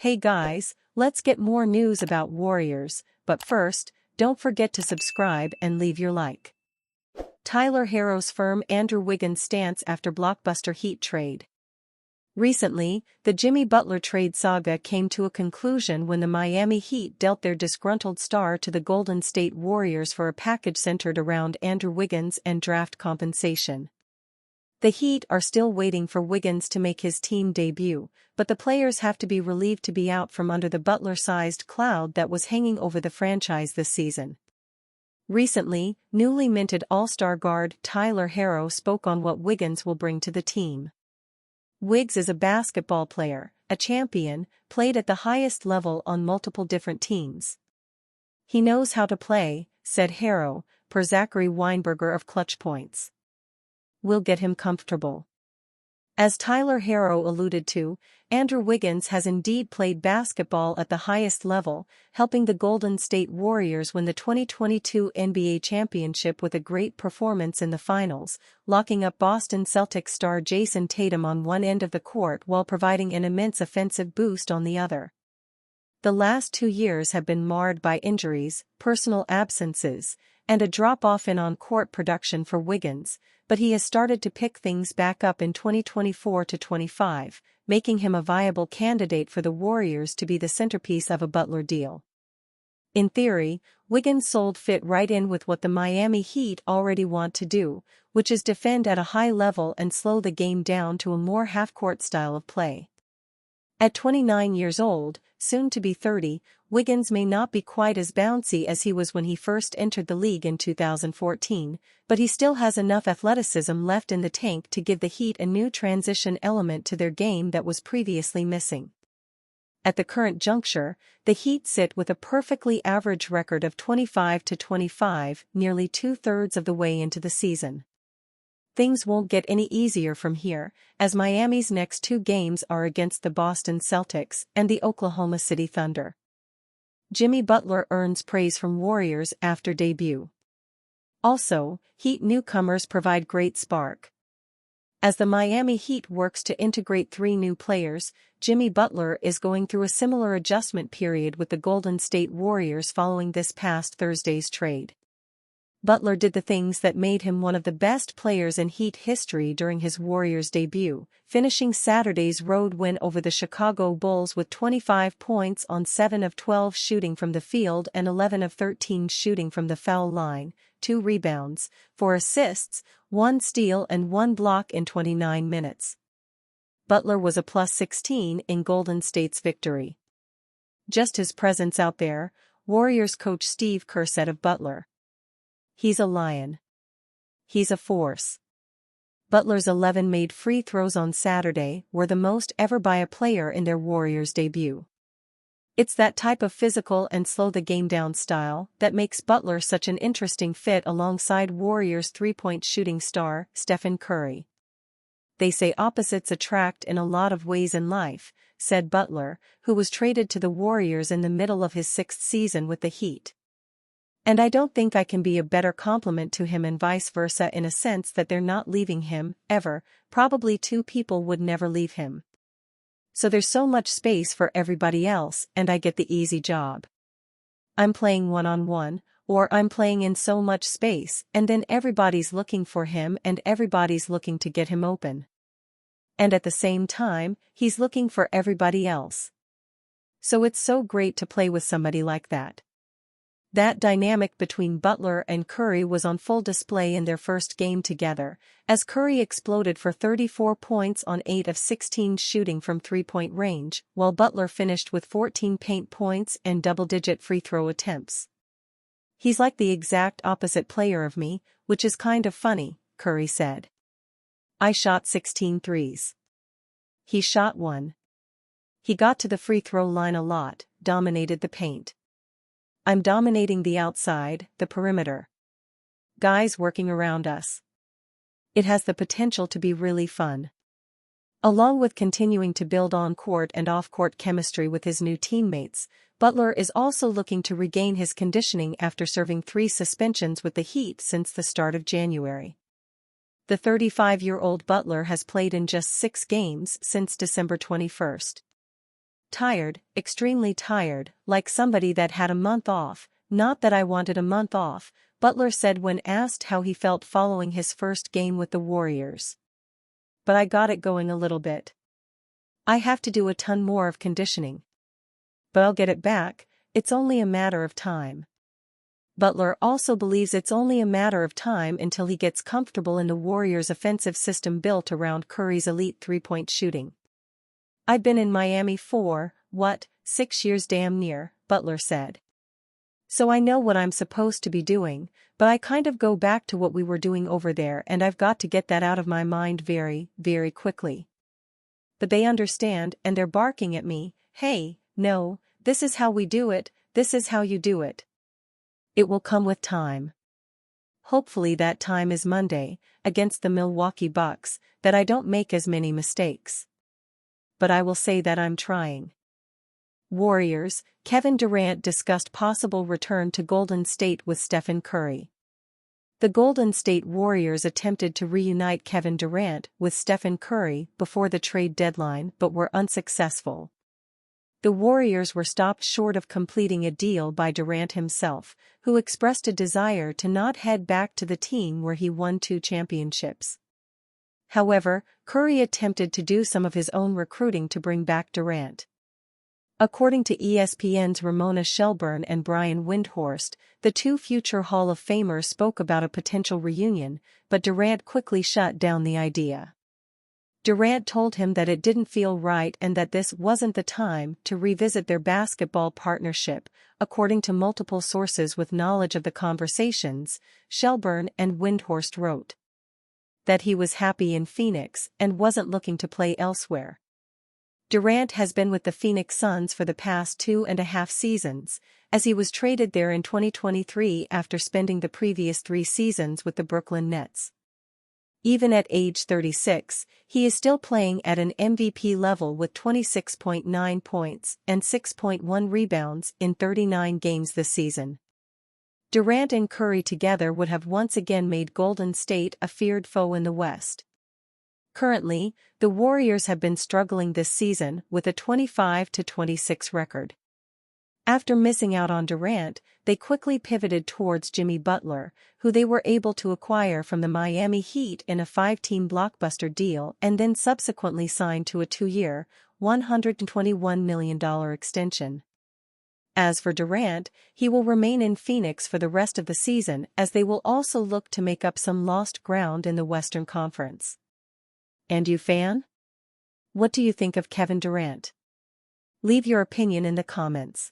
Hey guys, let's get more news about Warriors, but first, don't forget to subscribe and leave your like. Tyler Herro's firm Andrew Wiggins' stance after blockbuster Heat trade. Recently, the Jimmy Butler trade saga came to a conclusion when the Miami Heat dealt their disgruntled star to the Golden State Warriors for a package centered around Andrew Wiggins and draft compensation. The Heat are still waiting for Wiggins to make his team debut, but the players have to be relieved to be out from under the Butler-sized cloud that was hanging over the franchise this season. Recently, newly minted All-Star guard Tyler Herro spoke on what Wiggins will bring to the team. Wiggs is a basketball player, a champion, played at the highest level on multiple different teams. He knows how to play, said Herro, per Zachary Weinberger of Clutch Points. We'll get him comfortable. As Tyler Herro alluded to, Andrew Wiggins has indeed played basketball at the highest level, helping the Golden State Warriors win the 2022 NBA championship with a great performance in the finals, locking up Boston Celtics star Jason Tatum on one end of the court while providing an immense offensive boost on the other. The last 2 years have been marred by injuries, personal absences, and a drop-off in on-court production for Wiggins, but he has started to pick things back up in 2024-25, making him a viable candidate for the Warriors to be the centerpiece of a Butler deal. In theory, Wiggins' sold fit right in with what the Miami Heat already want to do, which is defend at a high level and slow the game down to a more half-court style of play. At 29 years old, soon to be 30, Wiggins may not be quite as bouncy as he was when he first entered the league in 2014, but he still has enough athleticism left in the tank to give the Heat a new transition element to their game that was previously missing. At the current juncture, the Heat sit with a perfectly average record of 25-25, nearly 2/3 of the way into the season. Things won't get any easier from here, as Miami's next 2 games are against the Boston Celtics and the Oklahoma City Thunder. Jimmy Butler earns praise from Warriors after debut. Also, Heat newcomers provide great spark. As the Miami Heat works to integrate 3 new players, Jimmy Butler is going through a similar adjustment period with the Golden State Warriors following this past Thursday's trade. Butler did the things that made him one of the best players in Heat history during his Warriors debut, finishing Saturday's road win over the Chicago Bulls with 25 points on 7 of 12 shooting from the field and 11 of 13 shooting from the foul line, 2 rebounds, 4 assists, 1 steal and 1 block in 29 minutes. Butler was a +16 in Golden State's victory. Just his presence out there, Warriors coach Steve Kerr said of Butler. He's a lion. He's a force. Butler's 11 made free throws on Saturday were the most ever by a player in their Warriors debut. It's that type of physical and slow the game down style that makes Butler such an interesting fit alongside Warriors three-point shooting star Stephen Curry. They say opposites attract in a lot of ways in life, said Butler, who was traded to the Warriors in the middle of his 6th season with the Heat. And I don't think I can be a better compliment to him and vice versa in a sense that they're not leaving him, ever, probably 2 people would never leave him. So there's so much space for everybody else and I get the easy job. I'm playing one-on-one, or I'm playing in so much space and then everybody's looking for him and everybody's looking to get him open. And at the same time, he's looking for everybody else. So it's so great to play with somebody like that. That dynamic between Butler and Curry was on full display in their first game together, as Curry exploded for 34 points on 8 of 16 shooting from three-point range, while Butler finished with 14 paint points and double-digit free throw attempts. He's like the exact opposite player of me, which is kind of funny, Curry said. I shot 16 threes. He shot 1. He got to the free throw line a lot, dominated the paint. I'm dominating the outside, the perimeter. Guys working around us. It has the potential to be really fun. Along with continuing to build on-court and off-court chemistry with his new teammates, Butler is also looking to regain his conditioning after serving 3 suspensions with the Heat since the start of January. The 35-year-old Butler has played in just 6 games since December 21. Tired, extremely tired, like somebody that had a month off. Not that I wanted a month off, Butler said when asked how he felt following his first game with the Warriors. But I got it going a little bit. I have to do a ton more of conditioning. But I'll get it back, it's only a matter of time. Butler also believes it's only a matter of time until he gets comfortable in the Warriors' offensive system built around Curry's elite three-point shooting. I've been in Miami for, 6 years damn near, Butler said. So I know what I'm supposed to be doing, but I kind of go back to what we were doing over there and I've got to get that out of my mind very, very quickly. But they understand and they're barking at me, hey, no, this is how we do it, this is how you do it. It will come with time. Hopefully that time is Monday, against the Milwaukee Bucks, that I don't make as many mistakes. But I will say that I'm trying. Warriors, Kevin Durant discussed possible return to Golden State with Stephen Curry. The Golden State Warriors attempted to reunite Kevin Durant with Stephen Curry before the trade deadline but were unsuccessful. The Warriors were stopped short of completing a deal by Durant himself, who expressed a desire to not head back to the team where he won 2 championships. However, Curry attempted to do some of his own recruiting to bring back Durant. According to ESPN's Ramona Shelburne and Brian Windhorst, the 2 future Hall of Famers spoke about a potential reunion, but Durant quickly shut down the idea. Durant told him that it didn't feel right and that this wasn't the time to revisit their basketball partnership, according to multiple sources with knowledge of the conversations, Shelburne and Windhorst wrote. That he was happy in Phoenix and wasn't looking to play elsewhere. Durant has been with the Phoenix Suns for the past 2.5 seasons, as he was traded there in 2023 after spending the previous 3 seasons with the Brooklyn Nets. Even at age 36, he is still playing at an MVP level with 26.9 points and 6.1 rebounds in 39 games this season. Durant and Curry together would have once again made Golden State a feared foe in the West. Currently, the Warriors have been struggling this season with a 25-26 record. After missing out on Durant, they quickly pivoted towards Jimmy Butler, who they were able to acquire from the Miami Heat in a 5-team blockbuster deal and then subsequently signed to a 2-year, $121 million extension. As for Durant, he will remain in Phoenix for the rest of the season as they will also look to make up some lost ground in the Western Conference. And you fan? What do you think of Kevin Durant? Leave your opinion in the comments.